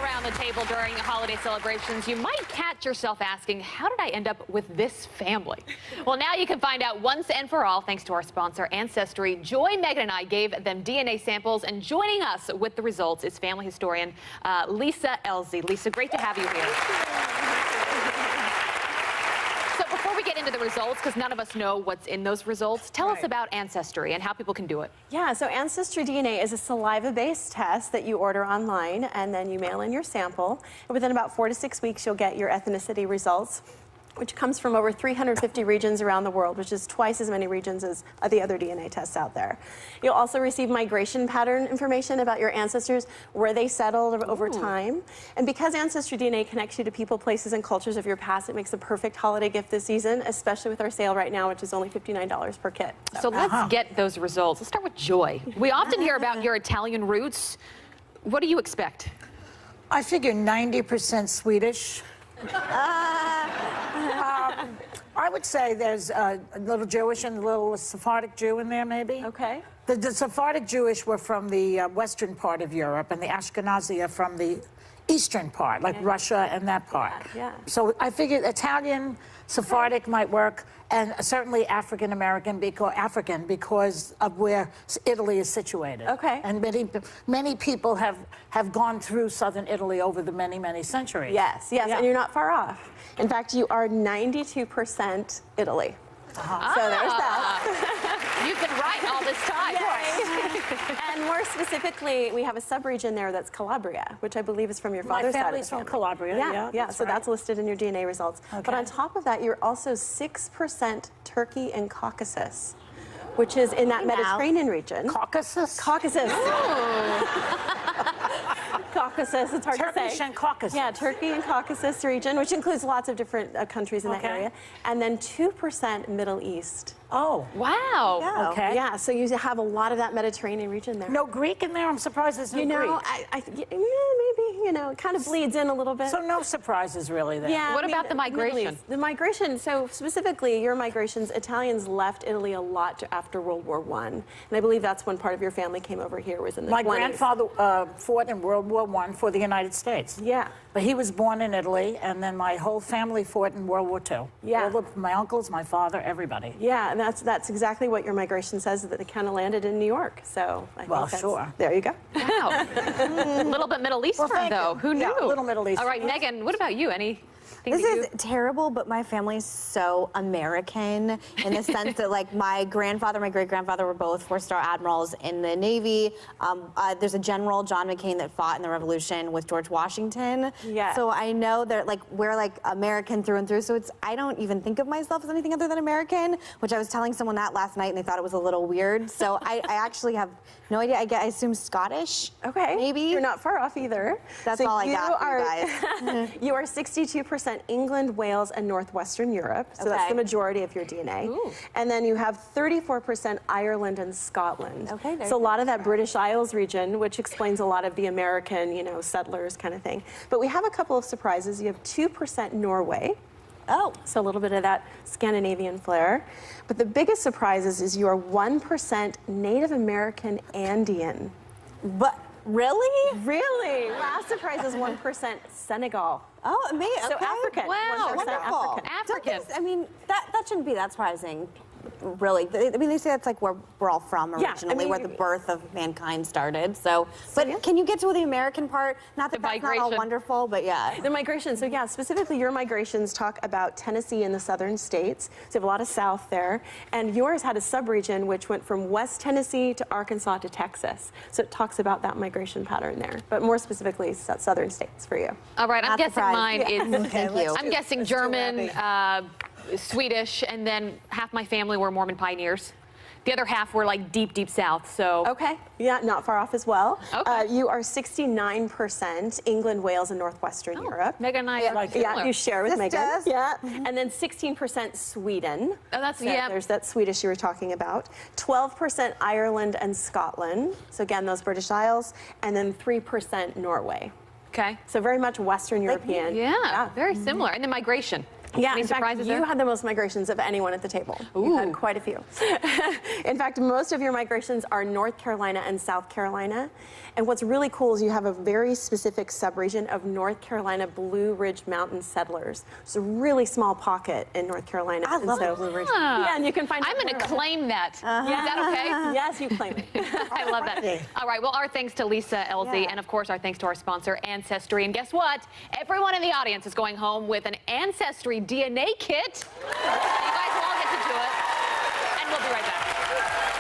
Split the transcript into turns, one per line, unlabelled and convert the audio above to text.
around the table during holiday celebrations, you might catch yourself asking, how did I end up with this family? Well, now you can find out once and for all, thanks to our sponsor, Ancestry. Joy, Megan, and I gave them DNA samples, and joining us with the results is family historian Lisa Elzy. Lisa, great to have you here. So before we get into the results, because none of us know what's in those results, tell us about Ancestry and how people can do it.
Yeah, so Ancestry DNA is a saliva-based test that you order online, and then you mail in your sample. And within about 4 to 6 weeks, you'll get your ethnicity results, which comes from over 350 regions around the world, which is twice as many regions as the other DNA tests out there. You'll also receive migration pattern information about your ancestors, where they settled over time. And because Ancestry DNA connects you to people, places, and cultures of your past, it makes a perfect holiday gift this season, especially with our sale right now, which is only $59 per kit.
So let's get those results. Let's start with Joy. We often hear about your Italian roots. What do you expect?
I figure 90% Swedish. I would say there's a little Jewish and a little Sephardic Jew in there, maybe.
Okay.
The Sephardic Jewish were from the western part of Europe, and the Ashkenazi are from the eastern part, like Russia and that part.
Yeah.
So I figured Italian, Sephardic might work, and certainly African because of where Italy is situated.
Okay.
And many people have gone through southern Italy over the many centuries.
Yes, yes, and you're not far off. In fact, you are 92% Italy. So there's that.
You've been right all this time.
And more specifically, we have a sub-region there that's Calabria, which I believe is from your father's side of the
family's from
family.
Calabria, yeah.
So that's listed in your DNA results.
Okay.
But on top of that, you're also 6% Turkey and Caucasus, which is in that Mediterranean region.
Caucasus?
Caucasus. Caucasus, it's hard to say.
Turkish and Caucasus.
Yeah, Turkey and Caucasus region, which includes lots of different countries in that area. And then 2% Middle East.
Oh.
Wow.
Yeah.
Okay.
Yeah, so you have a lot of that Mediterranean region there.
No Greek in there? I'm surprised there's no Greek.
Maybe, it kind of bleeds in a little bit.
So no surprises really there.
Yeah.
What about the migration?
The migration, so specifically your migrations, Italians left Italy a lot after World War I. And I believe that's when part of your family came over here, was in the 20s.
My grandfather fought in World War I for the United States.
Yeah.
But he was born in Italy, and then my whole family fought in World War II.
Yeah.
My uncles, my father, everybody.
Yeah, and that's exactly what your migration says, that they kind of landed in New York. So I think
sure.
There you go.
Wow. A little bit Middle Eastern, though. Who knew?
Yeah, a little Middle Eastern.
All right, Megan, what about you?
This is terrible, but my family's so American in the sense that, like, my grandfather, my great-grandfather were both four-star admirals in the Navy. There's a General, John McCain, that fought in the Revolution with George Washington.
Yeah.
So I know that, like, we're, like, American through and through, so I don't even think of myself as anything other than American, which I was telling someone that last night, and they thought it was a little weird. So I actually have no idea. I assume Scottish.
Okay.
Maybe.
You're not far off either.
That's all I got for you guys.
You are 62% England, Wales, and Northwestern Europe. So that's the majority of your DNA.
Ooh.
And then you have 34% Ireland and Scotland.
Okay.
So a lot of that British Isles region, which explains a lot of the American, settlers kind of thing. But we have a couple of surprises. You have 2% Norway.
Oh.
So a little bit of that Scandinavian flair. But the biggest surprise is you are 1% Native American Andean.
But really?
Really? Last surprise is 1% Senegal.
Oh, amazing.
So
okay.
African.
Wow.
1%
Wonderful.
African.
I mean, that shouldn't be that surprising, really. I mean, they say that's like where we're all from originally, where the birth of mankind started. So but can you get to the American part? Not that that's not all wonderful, but yeah.
The migration. So yeah, specifically your migrations talk about Tennessee and the southern states. So you have a lot of south there. And yours had a subregion which went from West Tennessee to Arkansas to Texas. So it talks about that migration pattern there. But more specifically, southern states for you.
All right, I'm guessing mine is,
Thank you.
I'm guessing German, Swedish, and then half my family were Mormon pioneers. The other half were like deep south, so.
Okay, yeah, not far off as well.
Okay.
You are 69% England, Wales, and Northwestern Europe.
Megan and I are
Yeah, you share with Megan.
does.
Yeah, and then 16% Sweden.
Oh, that's,
So
yeah.
there's that Swedish you were talking about. 12% Ireland and Scotland. So again, those British Isles. And then 3% Norway.
Okay.
So very much Western European.
Yeah, very similar. And then migration.
Yeah,
Any
in fact,
surprises
you
there?
had the most migrations of anyone at the table. You had quite a few. In fact, most of your migrations are North Carolina and South Carolina. And what's really cool is you have a very specific subregion of North Carolina Blue Ridge Mountain settlers. It's a really small pocket in North Carolina.
I love the Blue Ridge.
Yeah, and you can find
I'm going to claim that. Is that okay?
Yes, you claim it.
I love that. All right, well, our thanks to Lisa, Elsie,
Yeah.
and of course, our thanks to our sponsor, Ancestry. And guess what? Everyone in the audience is going home with an Ancestry DNA kit. You guys will all get to do it. And we'll be right back.